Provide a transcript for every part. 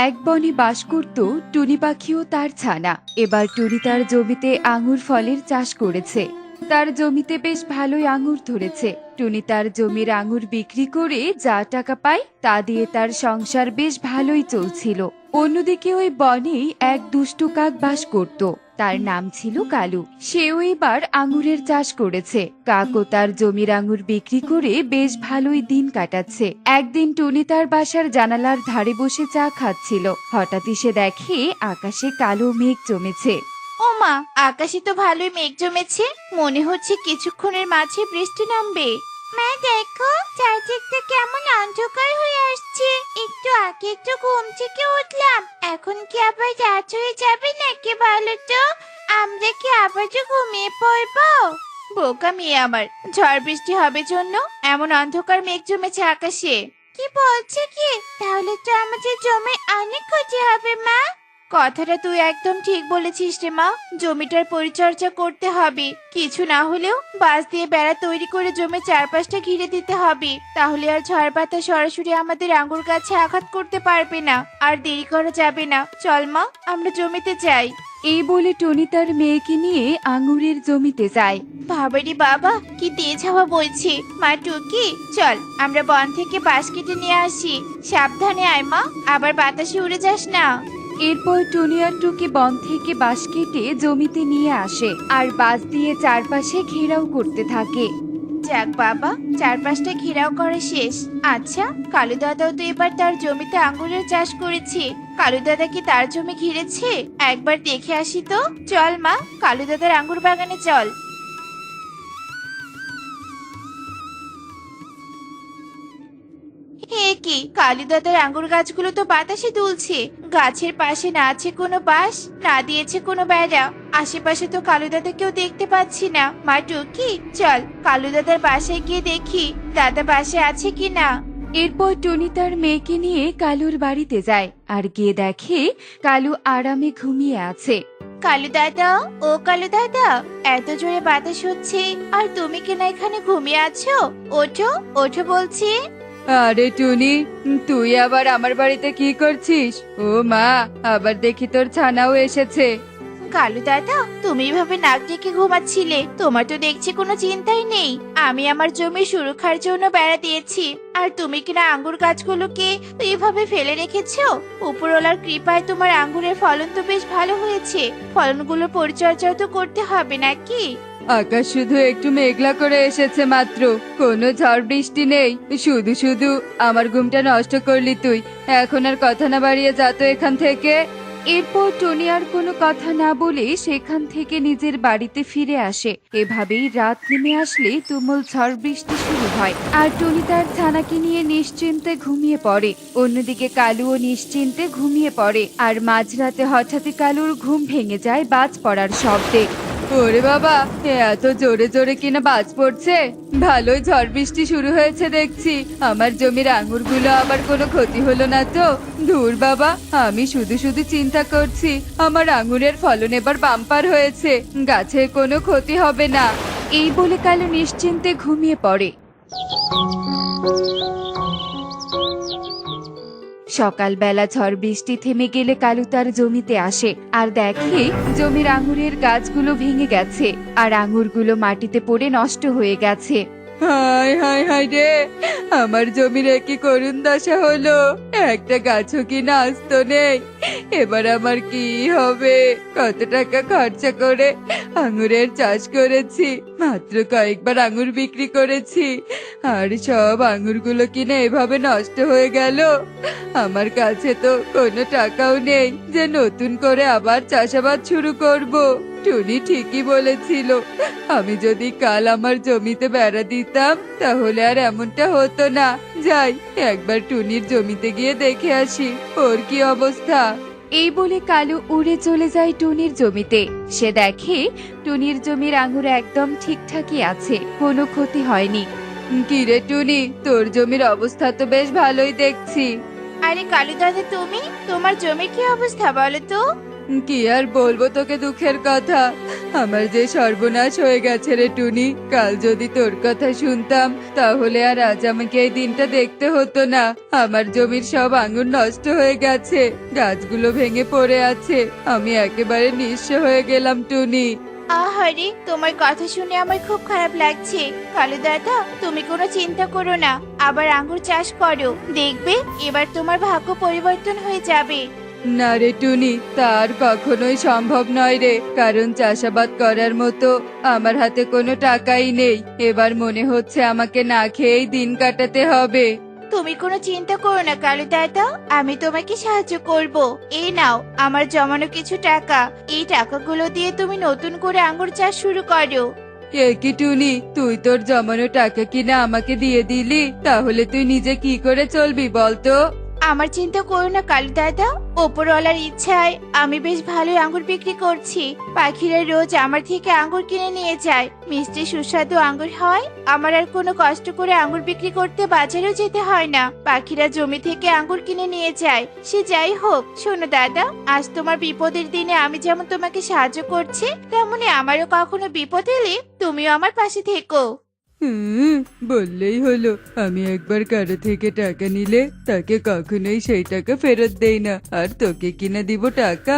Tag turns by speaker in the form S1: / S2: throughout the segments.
S1: এক বনে বাস করত টুনি পাখি ও তার ছানা। এবার টুনি তার জমিতে আঙুর ফলের চাষ করেছে। তার জমিতে বেশ ভালোই আঙুর ধরেছে। টুনি তার জমির আঙুর বিক্রি করে যা টাকা পায় তা দিয়ে তার সংসার বেশ ভালোই চলছিল। অন্যদিকে ওই বনেই এক দুষ্টু কাক বাস করত। তার নাম ছিল কালু। সেও এবার আঙুরের চাষ করেছে। কাকও তার জমির আঙুর বিক্রি করে বেশ ভালোই দিন কাটাচ্ছে। একদিন টুনি তার বাসার জানালার ধারে বসে চা খাচ্ছিল। হঠাৎই সে দেখে আকাশে কালো মেঘ জমেছে।
S2: ও মা, আকাশে তো ভালোই মেঘ জমেছে। মনে হচ্ছে কিছুক্ষণের মাঝে বৃষ্টি নামবে। মা দেখো, চারদিকটা কেমন অন্ধকার হয়ে আসছে। একটু আগে একটু ঘুম থেকে উঠলাম, এখন কি আবার রাত হয়ে যাবে নাকি বলো তো? আমরা কি আবারও ঘুমিয়ে পড়বো? বোকা মেয়ে আমার, ঝড় বৃষ্টি হবে জন্য এমন অন্ধকার মেঘ জমেছে আকাশে। কি বলছে কি? তাহলে তো আমাদের জমির অনেক ক্ষতি হবে মা। কথাটা তুই একদম ঠিক বলেছিস রে মা। জমিটার পরিচর্যা করতে হবে। কিছু না হলেও বাঁশ দিয়ে বেড়া তৈরি করে জমির চারপাশটা ঘিরে দিতে হবে। তাহলে আর ঝড় বাতাস সরাসরি আমাদের আঙ্গুর গাছে আঘাত করতে পারবে না। আর দেরি করা যাবে না। চল মা, আমরা জমিতে যাই।
S1: এই বলে টুনি তার মেয়েকে নিয়ে আঙুরের জমিতে যায়।
S2: বাবারে বাবা, কি তেজ হাওয়া বইছে। মা টুকি, চল আমরা বন থেকে বাঁশ কেটে নিয়ে আসি। সাবধানে আয় মা, আবার বাতাসে উড়ে যাস না।
S1: এরপর টুনি আর টুকি বন থেকে বাঁশ কেটে জমিতে নিয়ে আসে আর বাঁশ দিয়ে চারপাশে ঘেরাও করতে থাকে।
S2: যাক বাবা, চারপাশটা ঘেরাও করা শেষ। আচ্ছা, কালু দাদাও তো এবার তার জমিতে আঙ্গুরের চাষ করেছে। কালু দাদা কি তার জমি ঘিরেছে? একবার দেখে আসি তো। চল মা, কালু দাদার আঙ্গুর বাগানে চল। হে কি, কালু দাদার আঙ্গুর গাছগুলো তো বাতাসে দুলছে। গাছের পাশে না আছে কোনো বাঁশ, না দিয়েছে কোনো বেড়া। আশেপাশে তো কালু দাদা কেউ দেখতে পাচ্ছি না। মা টুকি, চল কালু দাদার বাসায় গিয়ে দেখি দাদা বাসায় আছে কি না।
S1: এরপর টুনি তার মেয়েকে নিয়ে কালুর বাড়িতে যায় আর গিয়ে দেখে কালু আরামে ঘুমিয়ে আছে।
S2: কালু দাদা, ও কালু দাদা, এত জোরে বাতাস হচ্ছে আর তুমি কিনা এখানে ঘুমিয়ে আছো? ওঠো ওঠো বলছি।
S1: আরে টুনি, তুই আবার আমার বাড়িতে কি করছিস? ও মা, আবার দেখি তোর ছানাও এসেছে।
S2: কালু দাদা, তুমি এভাবে নাক ডেকে ঘুমাচ্ছিলে, তোমার তো দেখছি কোনো চিন্তাই নেই। আমি আমার জমি সুরক্ষার জন্য বেড়া দিয়েছি, আর তুমি কিনা আঙ্গুর গাছগুলোকে এভাবে ফেলে রেখেছো। উপরওয়ালার কৃপায় তোমার আঙ্গুরের ফলন তো বেশ ভালো হয়েছে। ফলনগুলোর পরিচর্যাও তো করতে হবে নাকি?
S1: আকাশ শুধু একটু মেঘলা করে এসেছে মাত্র, কোনো ঝড় বৃষ্টি নেই। শুধু শুধু আমার ঘুমটা নষ্ট করলি তুই। এখন আর কথা না বাড়িয়ে যা তো এখান থেকে। এরপর টনি আর কোনো কথা না বলে সেখান থেকে নিজের বাড়িতে ফিরে আসে। এভাবেই রাত নেমে আসলে তুমুল ঝড় বৃষ্টি শুরু হয় আর টনি তার ছানাকে নিয়ে নিশ্চিন্তে ঘুমিয়ে পড়ে। অন্যদিকে কালুও নিশ্চিন্তে ঘুমিয়ে পড়ে আর মাঝরাতে হঠাৎই কালুর ঘুম ভেঙে যায় বাজ পড়ার শব্দে। ওরে বাবা, এত জোরে জোরে কিনা বাজ পড়ছে! ভালোই ঝড় বৃষ্টি শুরু হয়েছে দেখছি। আমার জমির আঙুরগুলো আবার কোনো ক্ষতি হলো না তো? ধুর বাবা, আমি শুধু শুধু চিন্তা করছি। আমার আঙুরের ফলন এবার বাম্পার হয়েছে, গাছের কোনো ক্ষতি হবে না। এই বলে কালু নিশ্চিন্তে ঘুমিয়ে পড়ে। সকালবেলা ঝড় বৃষ্টি থেমে গেলে কালু তার জমিতে আসে আর দেখে জমির আঙুরের গাছগুলো ভেঙে গেছে আর আঙুরগুলো মাটিতে পড়ে নষ্ট হয়ে গেছে। হায় হায় হায় রে, আমার জমির কি করুণ দশা হলো! একটা গাছও কি না আস্ত নেই। এবার আমার কি হবে? কত টাকা খরচা করে আঙুরের চাষ করেছি, মাত্র কয়েকবার আঙুর বিক্রি করেছি, আর সব আঙুরগুলো কিনা এভাবে নষ্ট হয়ে গেল। আমার কাছে তো কোনো টাকাও নেই যে নতুন করে আবার চাষাবাদ শুরু করব। টুনি ঠিকই বলেছিল, আমি যদি কাল আমার জমিতে বেড়া দিতাম তাহলে আর এমনটা হতো না। যাই, একবার টুনির জমিতে গিয়ে দেখে আসি ওর কি অবস্থা। এই বলে কালু উড়ে চলে যায় টুনির জমিতে। সে দেখে টুনির জমির আঙুর একদম ঠিকঠাকই আছে, কোনো ক্ষতি হয়নি। কি রে টুনি, তোর জমির অবস্থা তো বেশ ভালোই দেখছি।
S2: আরে কালু দাদা, তুমি, তোমার জমির কি অবস্থা বলো তো?
S1: কি আর বলবো তোকে দুঃখের কথা, আমার যে সর্বনাশ হয়ে গেছে রে টুনি। কাল যদি তোর কথা শুনতাম তাহলে আর আজ আমাকে এই দিনটা দেখতে হতো না। আমার জমির সব আঙ্গুর নষ্ট হয়ে গেছে, গাছগুলো ভেঙে পড়ে আছে, আমি একেবারে নিঃস্ব হয়ে গেলাম টুনি।
S2: আহারে, তোমার কথা শুনে আমার খুব খারাপ লাগছে। কালু দাদা, তুমি কোনো চিন্তা করো না, আবার আঙ্গুর চাষ করো, দেখবে এবার তোমার ভাগ্য পরিবর্তন হয়ে যাবে।
S1: না রে টুনি, তার কখনোই সম্ভব নয় রে, কারণ চাষাবাদ করার মতো আমার হাতে কোনো টাকাই নেই। এবার মনে হচ্ছে আমাকে না খেয়েই দিন কাটাতে হবে।
S2: তুমি কোনো চিন্তা করো না কালু দাদা, আমি তোমাকে সাহায্য করব। এই নাও আমার জমানো কিছু টাকা, এই টাকাগুলো দিয়ে তুমি নতুন করে আঙ্গুর চাষ শুরু করো।
S1: এ কি টুনি, তুই তোর জমানো টাকা কিনা আমাকে দিয়ে দিলি? তাহলে তুই নিজে কি করে চলবি বলতো?
S2: আমার চিন্তা করো না কালু দাদা, ওপরওয়ালার ইচ্ছায় আমি বেশ ভালোই আঙ্গুর বিক্রি করছি। পাখিরা রোজ আমার থেকে আঙ্গুর কিনে নিয়ে যায়, মিষ্টি সুস্বাদু আঙ্গুর হয়। আমার আর কোনো কষ্ট করে আঙ্গুর বিক্রি করতে বাজারেও যেতে হয় না, পাখিরা জমি থেকে আঙ্গুর কিনে নিয়ে যায়। সে যাই হোক, শোনো দাদা, আজ তোমার বিপদের দিনে আমি যেমন তোমাকে সাহায্য করছি, তেমনি আমারও কখনো বিপদ এলে তুমিও আমার পাশে থেকো।
S1: বললেই হলো। আমি একবার কারো থেকে টাকা নিলে তাকে কখনোই সেই টাকা ফেরত দেই না, আর তোকে কিনে দিব টাকা।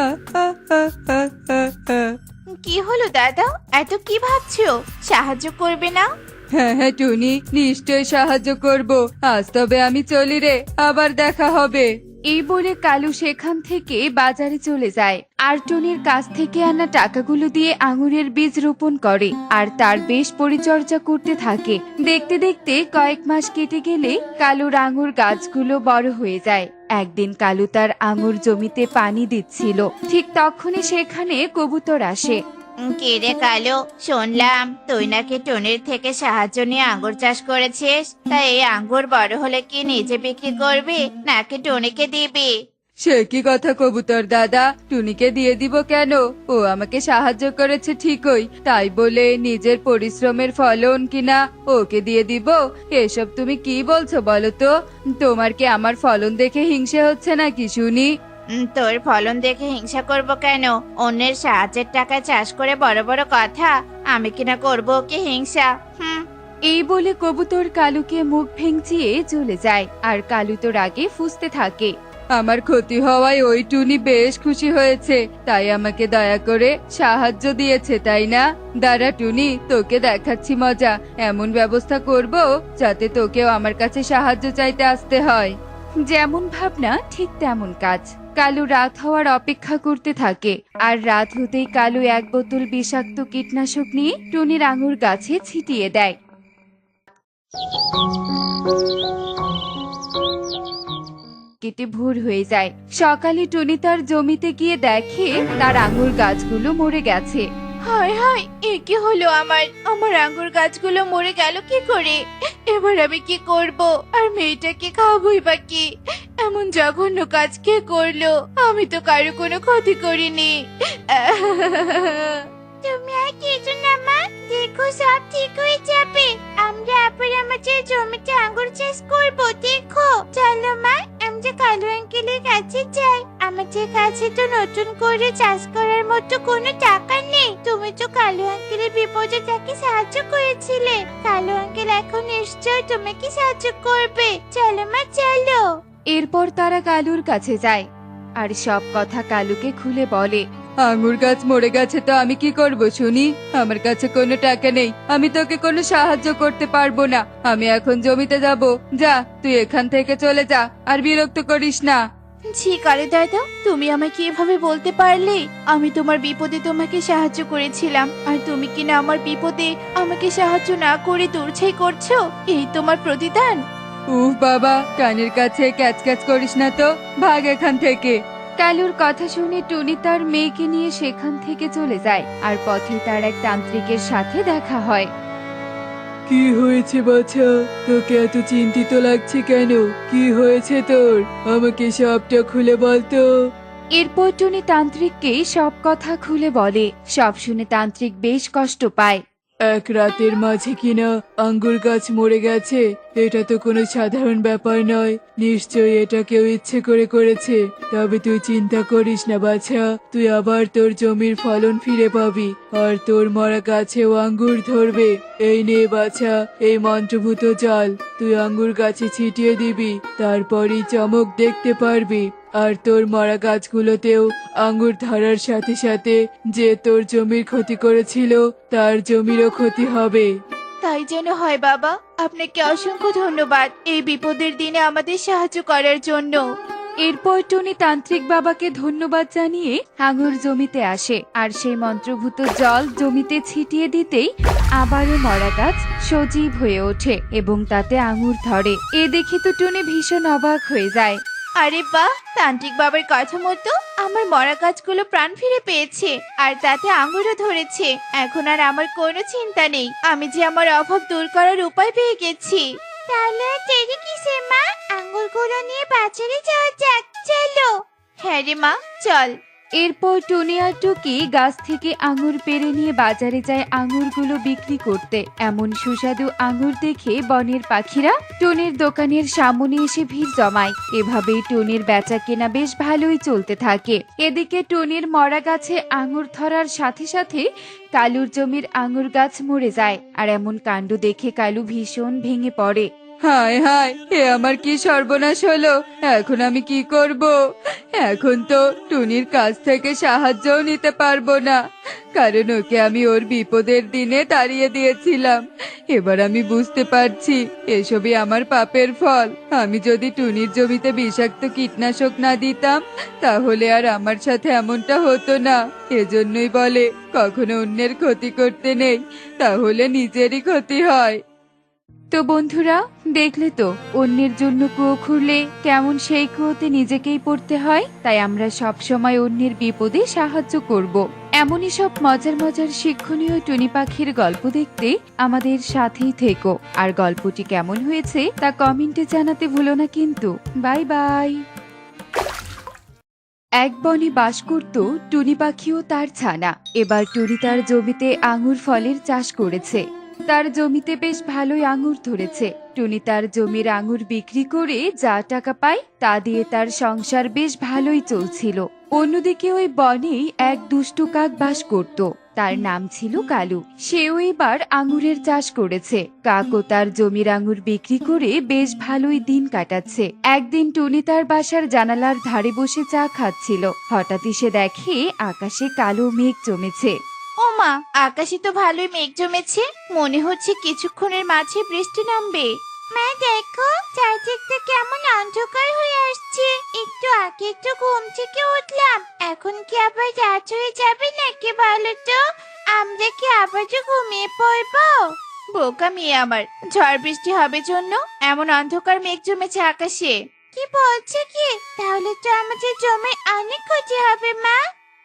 S2: কি হলো দাদা, এত কি ভাবছো? সাহায্য করবে না?
S1: হ্যাঁ হ্যাঁ টুনি, নিশ্চয় সাহায্য করব। আজ তবে আমি চলি রে, আবার দেখা হবে। এই বলে কালু সেখান থেকে বাজারে চলে যায় আর টুনির কাছ থেকে আনা টাকাগুলো দিয়ে আঙুরের বীজ রোপণ করে আর তার বেশ পরিচর্যা করতে থাকে। দেখতে দেখতে কয়েক মাস কেটে গেলে কালুর আঙুর গাছগুলো বড় হয়ে যায়। একদিন কালু তার আঙুর জমিতে পানি দিচ্ছিল, ঠিক তখনই সেখানে কবুতর আসে।
S2: কে রে কালু, শুনলাম তুই নাকি টুনির থেকে সাহায্য নিয়ে আঙ্গুর চাষ করেছিস। তা এই আঙ্গুর বড় হলে কি নিজে বিক্রি করবি নাকি টুনিকে দিবি?
S1: সে কি কথা কবুতর দাদা, টুনিকে দিয়ে দিব কেন? ও আমাকে সাহায্য করেছে ঠিকই, তাই বলে নিজের পরিশ্রমের ফলন কিনা ওকে দিয়ে দিব? এসব তুমি কি বলছো বলো তো? তোমার কি আমার ফলন দেখে হিংসে হচ্ছে নাকি শুনি?
S2: তোর ফলন দেখে হিংসা করব কেন? অন্যের সাহায্যের টাকা চাষ করে বড় বড় কথা, আমি কিনা করবো ওকে হিংসা?
S1: এই বলে কবুতর কালুকে মুখ ভেঙচিয়ে চলে যায় আর কালু তো রাগে ফুঁসতে থাকে। আমার ক্ষতি হওয়ায় ওই টুনি বেশ খুশি হয়েছে, তাই আমাকে দয়া করে সাহায্য দিয়েছে, তাই না? দাঁড়া টুনি, তোকে দেখাচ্ছি মজা। এমন ব্যবস্থা করব যাতে তোকেও আমার কাছে সাহায্য চাইতে আসতে হয়। যেমন ভাবনা ঠিক তেমন কাজ। কালু রাত হওয়ার অপেক্ষা করতে থাকে আর রাত হতেই কালু এক বোতল বিষাক্ত কীটনাশক নিয়ে টুনির আঙুর গাছে ছিটিয়ে দেয়। কেটে ভোর হয়ে যায়। সকালে টুনি তার জমিতে গিয়ে দেখে তার আঙুর গাছগুলো মরে গেছে।
S2: হায় হায়, এ কি হলো আমার? আমার আঙ্গুর গাছগুলো মরে গেল কি করে? এবার আমি কি করব? আর মেয়েটাকে খাওয়াবই বা কি? এমন জঘন্য কাজ কে করলো? আমি তো কারো কোনো ক্ষতি করিনি। তুমি আর কিছু না মা, দেখো সব ঠিক হয়ে যাবে। আমরা আবার আমাদের জমিতে আঙ্গুর চাষ করবো, দেখো। চলো মা, আমরা কালু আঙ্কেলের কাছে যাই। আমাদের কাছে তো নতুন করে চাষ করার মতো কোনো টাকা নেই। তুমি তো কালু আঙ্কেলের বিপদে তাকে সাহায্য করেছিলে। কালু আঙ্কেল এখন নিশ্চয় তোমাকে সাহায্য করবে। চলো মা, চলো।
S1: এরপর তারা কালুর কাছে যায় আর সব কথা কালুকে খুলে বলে। আঙুর গাছ মরে গেছে তো আমি কি করব শুনি? আমার কাছে কোনো টাকা নেই, আমি তোকে কোনো সাহায্য করতে পারবো না। আমি এখন জমিতে যাব। যা, তুই এখান থেকে চলে যা, আর বিরক্ত করিস না।
S2: ছি কালু দাদা, তুমি আমাকে এভাবে বলতে পারলে? আমি তোমার বিপদে তোমাকে সাহায্য করেছিলাম, আর তুমি কিনা আমার বিপদে আমাকে সাহায্য না করে দূরছাই করছো? এই তোমার প্রতিদান?
S1: উফ বাবা, কানের কাছে ক্যাচ ক্যাচ করিস না তো, ভাগ এখান থেকে। কালুর কথা শুনে টুনি তার মেয়েকে নিয়ে সেখান থেকে চলে যায় আর পথে তার এক তান্ত্রিকের সাথে দেখা হয়। কি হয়েছে বাছা, তোকে এত চিন্তিত লাগছে কেন? কি হয়েছে তোর? আমাকে সবটা খুলে বলতো। এরপর টুনি তান্ত্রিককে সব কথা খুলে বলে। সব শুনে তান্ত্রিক বেশ কষ্ট পায়।
S3: এক রাতের মাঝে কিনা আঙ্গুর গাছ মরে গেছে, এটা তো কোনো সাধারণ ব্যাপার নয়। নিশ্চয়ই এটা কেউ ইচ্ছে করে করেছে। তবে তুই চিন্তা করিস না বাছা, তুই আবার তোর জমির ফলন ফিরে পাবি, আর তোর মরা গাছেও আঙ্গুর ধরবে। এই নে বাছা, এই মন্ত্রভূত জল তুই আঙ্গুর গাছে ছিটিয়ে দিবি, তারপরই চমক দেখতে পারবি। আর তোর মরা গাছগুলোতেও আঙ্গুর ধরার সাথে সাথে যে তোর জমির ক্ষতি করেছিল তার জমিরও ক্ষতি হবে।
S2: তাই যেন হয় বাবা, আপনাকে অসংখ্য ধন্যবাদ এই বিপদের দিনে আমাদের সাহায্য করার জন্য।
S1: এরপর টুনি তান্ত্রিক বাবাকে ধন্যবাদ জানিয়ে আঙুর জমিতে আসে, আর সেই মন্ত্রভূত জল জমিতে ছিটিয়ে দিতেই আবারও মরা গাছ সজীব হয়ে ওঠে এবং তাতে আঙুর ধরে। এ দেখে তো টুনি ভীষণ অবাক হয়ে যায়।
S2: আরে বাহ, তান্ত্রিক বাবার কথা মতো আমার মরা গাছগুলো প্রাণ ফিরে পেয়েছে, আর তাতে আঙুরও ধরেছে। এখন আর আমার কোনো চিন্তা নেই, আমি যে আমার অভাব দূর করার উপায় পেয়ে গেছি। তাহলে আর দেরি কিসের মা, আঙ্গুরগুলো নিয়ে বাজারে যাওয়া যাক, চলো। হ্যাঁ রে মা, চল।
S1: এরপর টুনি আর টুকি গাছ থেকে আঙুর পেড়ে নিয়ে বাজারে যায় আঙুরগুলো বিক্রি করতে। এমন সুস্বাদু আঙুর দেখে বনের পাখিরা টুনির দোকানের সামনে এসে ভিড় জমায়। এভাবেই টুনির বেচা কেনা বেশ ভালোই চলতে থাকে। এদিকে টুনির মরা গাছে আঙুর ধরার সাথে সাথে কালুর জমির আঙুর গাছ মরে যায়। আর এমন কাণ্ড দেখে কালু ভীষণ ভেঙে পড়ে।
S3: হায় হায়, এ আমার কি সর্বনাশ হলো! এখন আমি কি করব? এখন তো টুনির কাছ থেকে সাহায্যও নিতে পারবো না, কারণ ওকে আমি ওর বিপদের দিনে তাড়িয়ে দিয়েছিলাম। এবার আমি বুঝতে পারছি এসবই আমার পাপের ফল। আমি যদি টুনির জমিতে বিষাক্ত কীটনাশক না দিতাম তাহলে আর আমার সাথে এমনটা হতো না। এজন্যই বলে কখনো অন্যের ক্ষতি করতে নেই, তাহলে নিজেরই ক্ষতি হয়।
S1: তো বন্ধুরা, দেখলে তো অন্যের জন্য কুয়ো খুঁড়লে কেমন সেই কুয়োতে নিজেকেই পড়তে হয়। তাই আমরা সব সময় অন্যের বিপদে সাহায্য করব। এমনই সব মজার মজার শিক্ষণীয় টুনি পাখির গল্প দেখতে আমাদের সাথেই থেকো। আর গল্পটি কেমন হয়েছে তা কমেন্টে জানাতে ভুলো না কিন্তু। Bye bye. এক বনে বাস করত টুনি পাখি ও তার ছানা। এবার টুনি তার জমিতে আঙুর ফলের চাষ করেছে। তার জমিতে বেশ ভালোই আঙুর ধরেছে। টুনি তার জমির আঙুর বিক্রি করে যা টাকা পায় তা দিয়ে তার সংসার বেশ ভালোই চলছিল। অন্যদিকে ওই বনেই এক দুষ্টু কাক বাস করত। তার নাম ছিল কালু। সেও এবার আঙুরের চাষ করেছে। কাকও তার জমির আঙুর বিক্রি করে বেশ ভালোই দিন কাটাচ্ছে। একদিন টুনি তার বাসার জানালার ধারে বসে চা খাচ্ছিল। হঠাৎই সে দেখে আকাশে কালো মেঘ জমেছে।
S2: ও মা, আকাশে তো ভালোই মেঘ জমেছে, মনে হচ্ছে কিছুক্ষণের মাঝে বৃষ্টি নামবে। মা দেখো, চারদিকটা কেমন অন্ধকার হয়ে আসছে। একটু আগে একটু ঘুম থেকে উঠলাম, এখন কি আবার রাত হয়ে যাবে নাকি বলো তো? আমরা কি আবারও ঘুমিয়ে পড়বো? বোকা মেয়ে আমার, ঝড় বৃষ্টি হবে জন্য এমন অন্ধকার মেঘ জমেছে আকাশে। কি বলছে কি? তাহলে তো আমাদের জমির অনেক ক্ষতি হবে মা।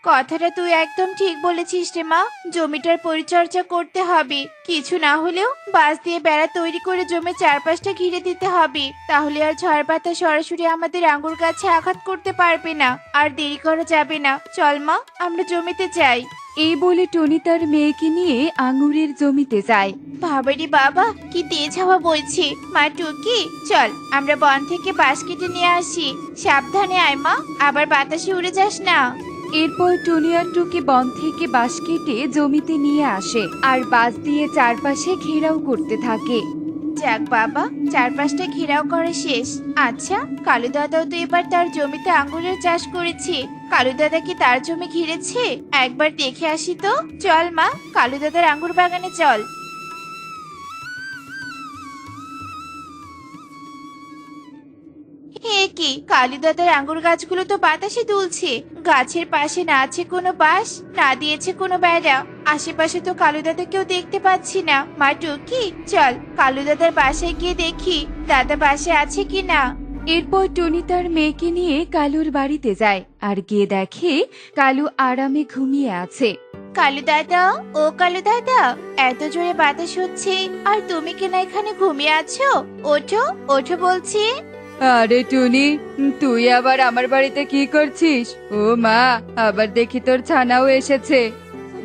S2: কথাটা তুই একদম ঠিক বলেছিস রে মা, জমিটার পরিচর্যা করতে হবে। কিছু না হলেও বাঁশ দিয়ে বেড়া তৈরি করে জমির চারপাশটা ঘিরে দিতে হবে, তাহলে আর ঝড় বাতাস সরাসরি আমাদের আঙ্গুর গাছে আঘাত করতে পারবে না। আর দেরি করা যাবে না, চল মা, আমরা জমিতে যাই।
S1: এই বলে টুনি তার মেয়েকে নিয়ে আঙুরের জমিতে যায়।
S2: বাবারি বাবা, কি তেজ হাওয়া বইছে। মা টুকি, চল আমরা বন থেকে বাঁশ কেটে নিয়ে আসি। সাবধানে আয় মা, আবার বাতাসে উড়ে যাস না।
S1: এরপর টুনি আর টুকি বন থেকে বাঁশ কেটে জমিতে নিয়ে আসে আর বাঁশ দিয়ে চারপাশে ঘেরাও করতে থাকে।
S2: যাক বাবা, চারপাশটা ঘেরাও করা শেষ। আচ্ছা, কালু দাদাও তো এবার তার জমিতে আঙ্গুরের চাষ করেছে। কালু দাদা কি তার জমি ঘিরেছে? একবার দেখে আসি তো। চল মা, কালু দাদার আঙ্গুর বাগানে চল। হে কি, কালু দাদার আঙ্গুর গাছগুলো তো বাতাসে দুলছে। গাছের পাশে না আছে কোনো বাঁশ, না দিয়েছে কোনো বেড়া। আশেপাশে তো কালু দাদাকেও দেখতে পাচ্ছি না। মা টুকি, চল কালু দাদার বাসায় গিয়ে দেখি দাদা বাসায় আছে কি না।
S1: এরপর টুনি তার মেয়েকে নিয়ে কালুর বাড়িতে যায় আর গিয়ে দেখে কালু আরামে ঘুমিয়ে আছে।
S2: কালু দাদা, ও কালু দাদা, এত জোরে বাতাস হচ্ছে আর তুমি কিনা এখানে ঘুমিয়ে আছো? ওঠো ওঠো বলছি।
S3: আরে টুনি, তুই আবার আমার বাড়িতে কি করছিস? ও মা, আবার দেখি তোর ছানাও এসেছে।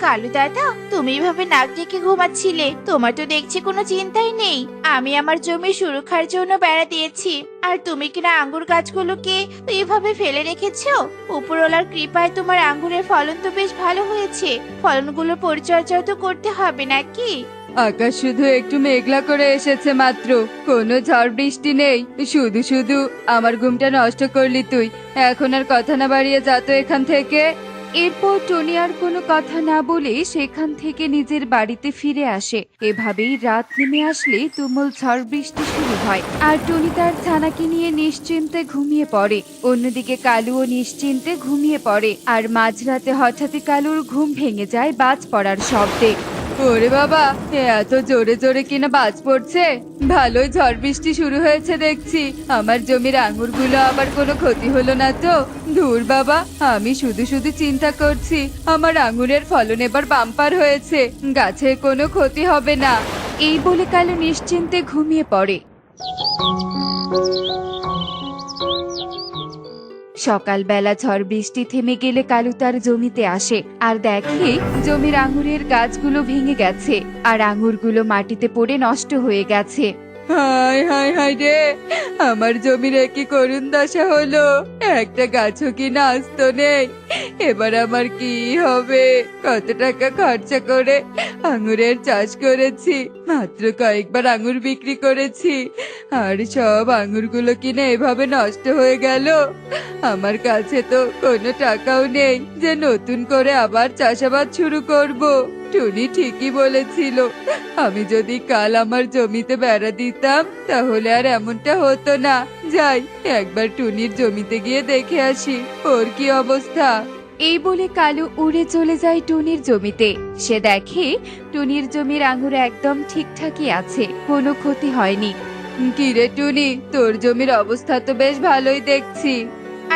S2: কালু দাদা, তুমি এভাবে নাক ডেকে ঘুমাচ্ছিলে, তোমার তো দেখছি কোনো চিন্তাই নেই। আমি আমার জমি সুরক্ষার জন্য বেড়া দিয়েছি, আর তুমি কিনা আঙ্গুর গাছগুলোকে এভাবে ফেলে রেখেছো। উপরওয়ালার কৃপায় তোমার আঙ্গুরের ফলন তো বেশ ভালো হয়েছে, ফলনগুলোর পরিচর্যা তো করতে হবে নাকি?
S1: আকাশ শুধু একটু মেঘলা করে এসেছে মাত্র, কোনো ঝড় বৃষ্টি নেই। শুধু শুধু আমার ঘুমটা নষ্ট করলি তুই। এখন আর কথা না বাড়িয়ে যা তো এখান থেকে। এরপর টনি আর কোনো কথা না বলে সেখান থেকে নিজের বাড়িতে ফিরে আসে। এভাবেই রাত নেমে আসলে তুমুল ঝড় বৃষ্টি শুরু হয়, আর টনি তার ছানাকে নিয়ে নিশ্চিন্তে ঘুমিয়ে পড়ে। অন্যদিকে কালুও নিশ্চিন্তে ঘুমিয়ে পড়ে, আর মাঝরাতে হঠাৎই কালুর ঘুম ভেঙে যায় বাজ পড়ার শব্দে। ওরে বাবা, এত জোরে জোরে কিনা বাজ পড়ছে! ভালোই ঝড় বৃষ্টি শুরু হয়েছে দেখছি। আমার জমির আঙুরগুলো আবার কোনো ক্ষতি হলো না তো? ধুর বাবা, আমি শুধু শুধু চিন্তা করছি। আমার আঙুরের ফলন এবার বাম্পার হয়েছে, গাছের কোনো ক্ষতি হবে না। এই বলে কালু নিশ্চিন্তে ঘুমিয়ে পড়ে। সকালবেলা ঝড় বৃষ্টি থেমে গেলে কালু তার জমিতে আসে, আর দেখে জমির আঙুরের গাছগুলো ভেঙে গেছে, আর আঙুরগুলো মাটিতে পড়ে নষ্ট হয়ে গেছে। হায় হায় হায় রে, আমার জমির কি করুণ দশা হলো! একটা গাছও কি না আস্ত নেই। এবার আমার কি হবে? কত টাকা খরচা করে আঙুরের চাষ করেছি, মাত্র কয়েকবার আঙুর বিক্রি করেছি, আর সব আঙুরগুলো কিনা এভাবে নষ্ট হয়ে গেল। আমার কাছে তো কোনো টাকাও নেই যে নতুন করে আবার চাষাবাদ শুরু করব। টুনি ঠিকই বলেছিল, আমি যদি কাল আমার জমিতে বেড়া দিতাম তাহলে আর এমনটা হতো না। যাই, একবার টুনির জমিতে গিয়ে দেখে আসি ওর কি অবস্থা। এই বলে কালু উড়ে চলে যায় টুনির জমিতে। সে দেখে টুনির জমির আঙুর একদম ঠিকঠাকই আছে, কোনো ক্ষতি হয়নি। কিরে টুনি, তোর জমির অবস্থা তো বেশ ভালোই দেখছি।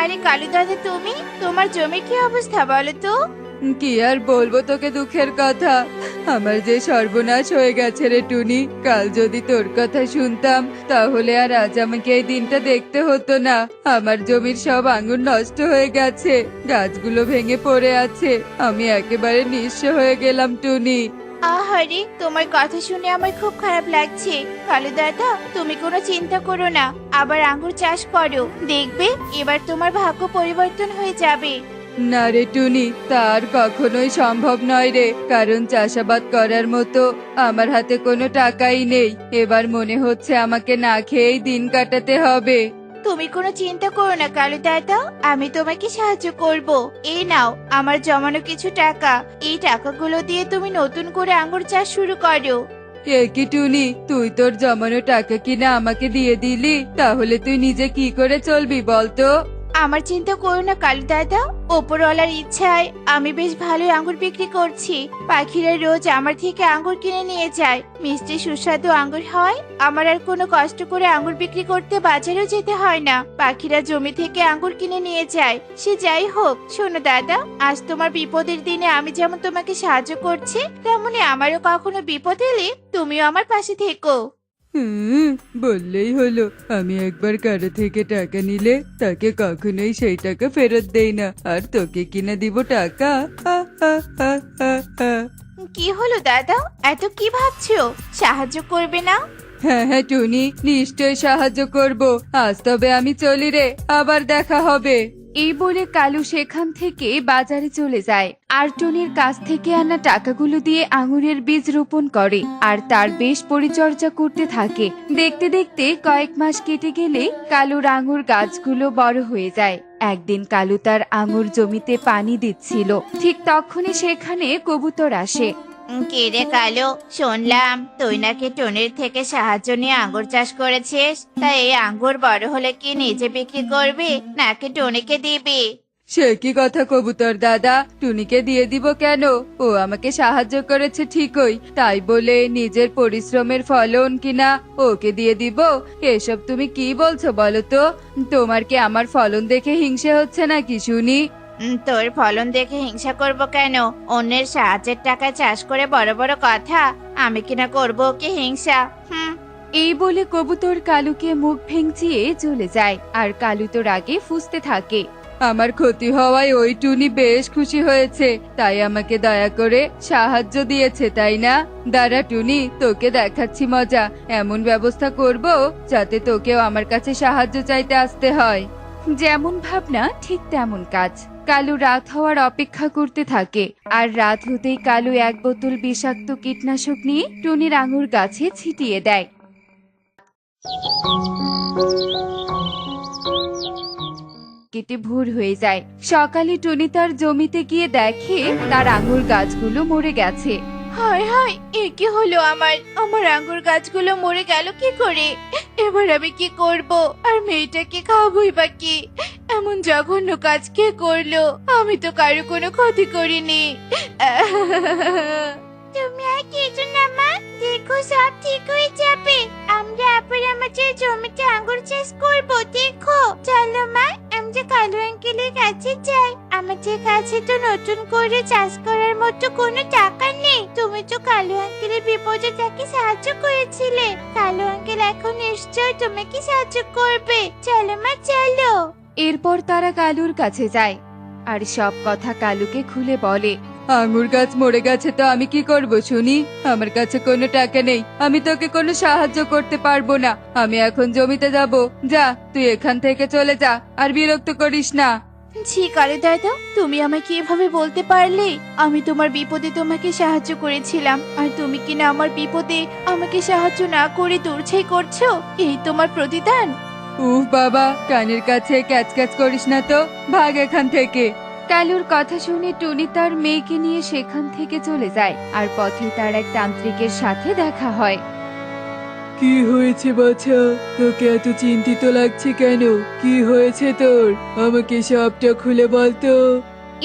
S2: আরে কালু দাদা, তুমি, তোমার জমির কি অবস্থা বলো তো?
S1: কি আর বলবো তোকে দুঃখের কথা, আমার যে সর্বনাশ হয়ে গেছে রে টুনি। কাল যদি তোর কথা শুনতাম তাহলে আর আজ আমাকে এই দিনটা দেখতে হতো না। আমার জমির সব আঙুর নষ্ট হয়ে গেছে, গাছগুলো ভেঙে পড়ে আছে, আমি একেবারে নিঃস্ব হয়ে গেলাম টুনি।
S2: আহারে, তোমার কথা শুনে আমার খুব খারাপ লাগছে। কালু দাদা, তুমি কোনো চিন্তা করো না, আবার আঙ্গুর চাষ করো, দেখবে এবার তোমার ভাগ্য পরিবর্তন হয়ে যাবে।
S1: না রে টুনি, তার কখনোই সম্ভব নয় রে, কারণ চাষাবাদ করার মতো আমার হাতে কোনো টাকাই নেই। এবার মনে হচ্ছে আমাকে না খেয়েই দিন কাটাতে হবে।
S2: তুমি কোনো চিন্তা করো না কালু দাদা, আমি তোমাকে সাহায্য করব। এই নাও আমার জমানো কিছু টাকা, এই টাকাগুলো দিয়ে তুমি নতুন করে আঙ্গুর চাষ শুরু করো।
S1: এ কি টুনি, তুই তোর জমানো টাকা কিনা আমাকে দিয়ে দিলি? তাহলে তুই নিজে কি করে চলবি বলতো?
S2: আমার চিন্তা করো না কালু দাদা, ওপরওয়ালার ইচ্ছায় আমি বেশ ভালোই আঙ্গুর বিক্রি করছি। পাখিরা রোজ আমার থেকে আঙ্গুর কিনে নিয়ে যায়, মিষ্টি সুস্বাদু আঙ্গুর হয়। আমার আর কোনো কষ্ট করে আঙ্গুর বিক্রি করতে বাজারেও যেতে হয় না, পাখিরা জমি থেকে আঙ্গুর কিনে নিয়ে যায়। সে যাই হোক, শোনো দাদা, আজ তোমার বিপদের দিনে আমি যেমন তোমাকে সাহায্য করছি, তেমনি আমারও কখনো বিপদ এলে তুমিও আমার পাশে থেকো।
S1: বললেই হলো, আমি একবার কারো থেকে টাকা নিলে তাকে কখনোই সেই টাকা ফেরত দেই না, আর তোকে কিনা দিব টাকা।
S2: কি হলো দাদা, এত কি ভাবছো? সাহায্য করবে না?
S1: হ্যাঁ হ্যাঁ টুনি, নিশ্চয় সাহায্য করব। আজ তবে আমি চলি রে, আবার দেখা হবে। এই বলে কালু সেখান থেকে বাজারে চলে যায়, আর টুনির কাছ থেকে আনা টাকাগুলো দিয়ে আঙুরের বীজ রোপণ করে, আর তার বেশ পরিচর্যা করতে থাকে। দেখতে দেখতে কয়েক মাস কেটে গেলে কালুর আঙুর গাছগুলো বড় হয়ে যায়। একদিন কালু তার আঙুর জমিতে পানি দিচ্ছিল, ঠিক তখনই সেখানে কবুতর আসে।
S2: কে রে কালো, শুনলাম তুই নাকি টুনির থেকে সাহায্য নিয়ে আঙ্গুর চাষ করেছিস। তাই এই আঙ্গুর বড় হলে কি নিজে বিক্রি করবি নাকি টুনিকে দিবি?
S1: সে কি কথা কবুতর দাদা, টুনিকে দিয়ে দিব কেন? ও আমাকে সাহায্য করেছে ঠিকই, তাই বলে নিজের পরিশ্রমের ফলন কিনা ওকে দিয়ে দিব? এসব তুমি কি বলছো বলো তো? তোমার কি আমার ফলন দেখে হিংসে হচ্ছে নাকি শুনি?
S2: তোর ফলন দেখে হিংসা করব কেন? অন্যের সাহায্যের টাকায় চাষ করে বড় বড় কথা, আমি কিনা করবো কি হিংসা?
S1: এই বলে কবুতর কালুকে মুখ ভেঙচিয়ে চলে যায়, আর কালু তো রাগে ফুঁসতে থাকে। আমার ক্ষতি হওয়ায় ওই টুনি বেশ খুশি হয়েছে, তাই আমাকে দয়া করে সাহায্য দিয়েছে, তাই না? দাঁড়া টুনি, তোকে দেখাচ্ছি মজা। এমন ব্যবস্থা করব যাতে তোকেও আমার কাছে সাহায্য চাইতে আসতে হয়। যেমন ভাবনা ঠিক তেমন কাজ। কালু রাত হওয়ার অপেক্ষা করতে থাকে, আর রাত হতেই কালু এক বোতল বিষাক্ত কীটনাশক নিয়ে টুনির আঙুর গাছে ছিটিয়ে দেয়। কেটে ভোর হয়ে যায়। সকালে টুনি তার জমিতে গিয়ে দেখে তার আঙুর গাছগুলো মরে গেছে।
S2: হায় হায়, এ কি হলো? আমার আঙ্গুর গাছগুলো মরে গেল কি করে? এবার আমি কি করব? আর মেয়েটাকে খাওয়াবই বা কি? এমন জঘন্য কাজ কে করলো? আমি তো কারো কোনো ক্ষতি করিনি। তুমি আর কিছু না মা, দেখো সব ঠিক হয়ে যাবে। আমরা আবার আমাদের জমিতে আঙ্গুর চাষ করব, দেখো। চলো মা, আমরা কালু আঙ্কেলের কাছে যাই। আমাদের কাছে তো নতুন করে চাষ করার মতো কোনো টাকা নেই। তুমি তো কালু আঙ্কেলের বিপদে তাকে সাহায্য করেছিলে। কালু আঙ্কেল এখন নিশ্চয় তোমাকে সাহায্য করবে। চলো মা, চলো।
S1: এরপর তারা কালুর কাছে যায় আর সব কথা কালুকে খুলে বলে। আঙুর গাছ মরে গেছে তো আমি কি করব শুনি? আমার কাছে কোনো টাকা নেই, আমি তোকে কোনো সাহায্য করতে পারবো না। আমি এখন জমিতে যাব। যা, তুই এখান থেকে চলে যা, আর বিরক্ত করিস না।
S2: ছি কালু দাদা, তুমি আমাকে এভাবে বলতে পারলে? আমি তোমার বিপদে তোমাকে সাহায্য করেছিলাম, আর তুমি কিনা আমার বিপদে আমাকে সাহায্য না করে দূরছাই করছো? এই তোমার প্রতিদান?
S1: উফ বাবা, কানের কাছে ক্যাচ ক্যাচ করিস না তো, ভাগ এখান থেকে। কালুর কথা শুনে টুনি তার মেয়েকে নিয়ে সেখান থেকে চলে যায়, আর পথে তার এক তান্ত্রিকের সাথে দেখা হয়।
S3: কি হয়েছে বাছা? তোকে এত চিন্তিত লাগছে কেন? কি হয়েছে তোর? আমাকে সবটা খুলে বলতো।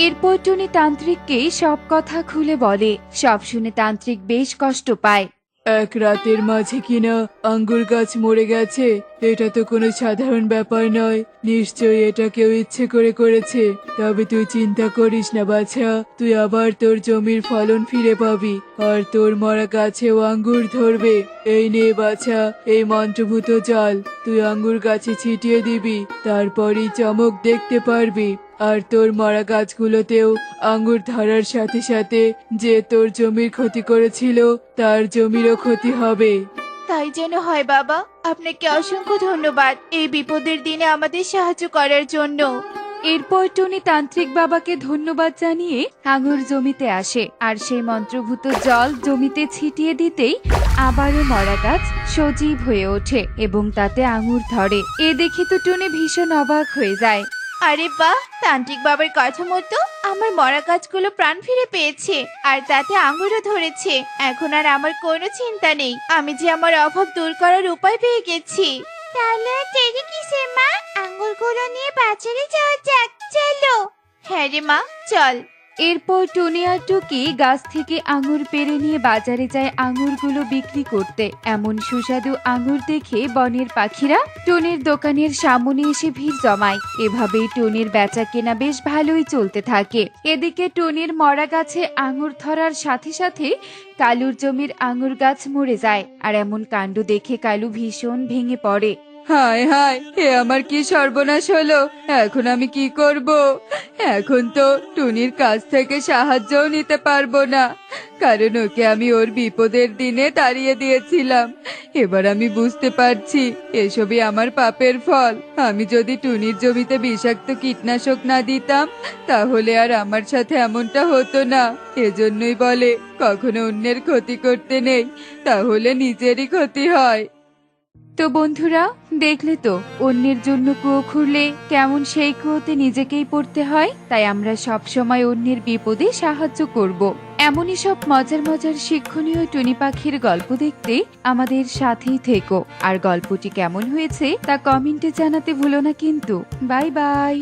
S1: এরপর টুনি তান্ত্রিককে সব কথা খুলে বলে। সব শুনে তান্ত্রিক বেশ কষ্ট পায়।
S3: এক রাতের মাঝে কিনা আঙ্গুর গাছ মরে গেছে, এটা তো কোনো সাধারণ ব্যাপার নয়। নিশ্চয়ই এটা কেউ ইচ্ছে করে করেছে। তবে তুই চিন্তা করিস না বাছা, তুই আবার তোর জমির ফলন ফিরে পাবি, আর তোর মরা গাছেও আঙ্গুর ধরবে। এই নে বাছা, এই মন্ত্রভূত জল তুই আঙ্গুর গাছে ছিটিয়ে দিবি, তারপরই চমক দেখতে পারবি। আর তোর মরা গাছগুলোতেও আঙ্গুর ধরার সাথে সাথে যে তোর জমির ক্ষতি করেছিল তার জমিরও ক্ষতি হবে।
S2: তাই যেন হয় বাবা। আপনাকে অসংখ্য ধন্যবাদ এই বিপদের দিনে আমাদের সাহায্য করার জন্য।
S1: এরপর টুনি তান্ত্রিক বাবাকে ধন্যবাদ জানিয়ে আঙুর জমিতে আসে, আর সেই মন্ত্রভূত জল জমিতে ছিটিয়ে দিতেই আবারও মরা গাছ সজীব হয়ে ওঠে এবং তাতে আঙুর ধরে। এ দেখে তো টুনি ভীষণ অবাক হয়ে যায়।
S2: আরে বাহ, তান্ত্রিক বাবার কথা মতো আমার মরা গাছগুলো প্রাণ ফিরে পেয়েছে, আর তাতে আঙুরও ধরেছে। এখন আর আমার কোনো চিন্তা নেই, আমি যে আমার অভাব দূর করার উপায় পেয়ে গেছি। তাহলে আর দেরি কিসের মা, আঙুরগুলো নিয়ে বাজারে যাওয়া যাক, চলো। হ্যাঁ রে মা, চল।
S1: এরপর টুনি আর টুকি গাছ থেকে আঙুর পেড়ে নিয়ে বাজারে যায় আঙুরগুলো বিক্রি করতে। এমন সুস্বাদু আঙুর দেখে বনের পাখিরা টুনির দোকানের সামনে এসে ভিড় জমায়। এভাবেই টুনির বেচা কেনা বেশ ভালোই চলতে থাকে। এদিকে টুনির মরা গাছে আঙুর ধরার সাথে সাথে কালুর জমির আঙুর গাছ মরে যায়, আর এমন কাণ্ড দেখে কালু ভীষণ ভেঙে পড়ে। হায় হায়, এ আমার কি সর্বনাশ হলো! এখন আমি কি করব? এখন তো টুনির কাছ থেকে সাহায্যও নিতে পারবো না, কারণ ওকে আমি ওর বিপদের দিনে তাড়িয়ে দিয়েছিলাম। এবার আমি বুঝতে পারছি এসবই আমার পাপের ফল। আমি যদি টুনির জমিতে বিষাক্ত কীটনাশক না দিতাম তাহলে আর আমার সাথে এমনটা হতো না। এজন্যই বলে কখনো অন্যের ক্ষতি করতে নেই, তাহলে নিজেরই ক্ষতি হয়। তো বন্ধুরা, দেখলে তো অন্যের জন্য কুয়ো খুঁড়লে কেমন সেই কুয়োতে নিজেকেই পড়তে হয়। তাই আমরা সব সময় অন্যের বিপদে সাহায্য করব। এমনই সব মজার মজার শিক্ষণীয় টুনি পাখির গল্প দেখতে আমাদের সাথেই থেকো। আর গল্পটি কেমন হয়েছে তা কমেন্টে জানাতে ভুলো না কিন্তু। Bye bye.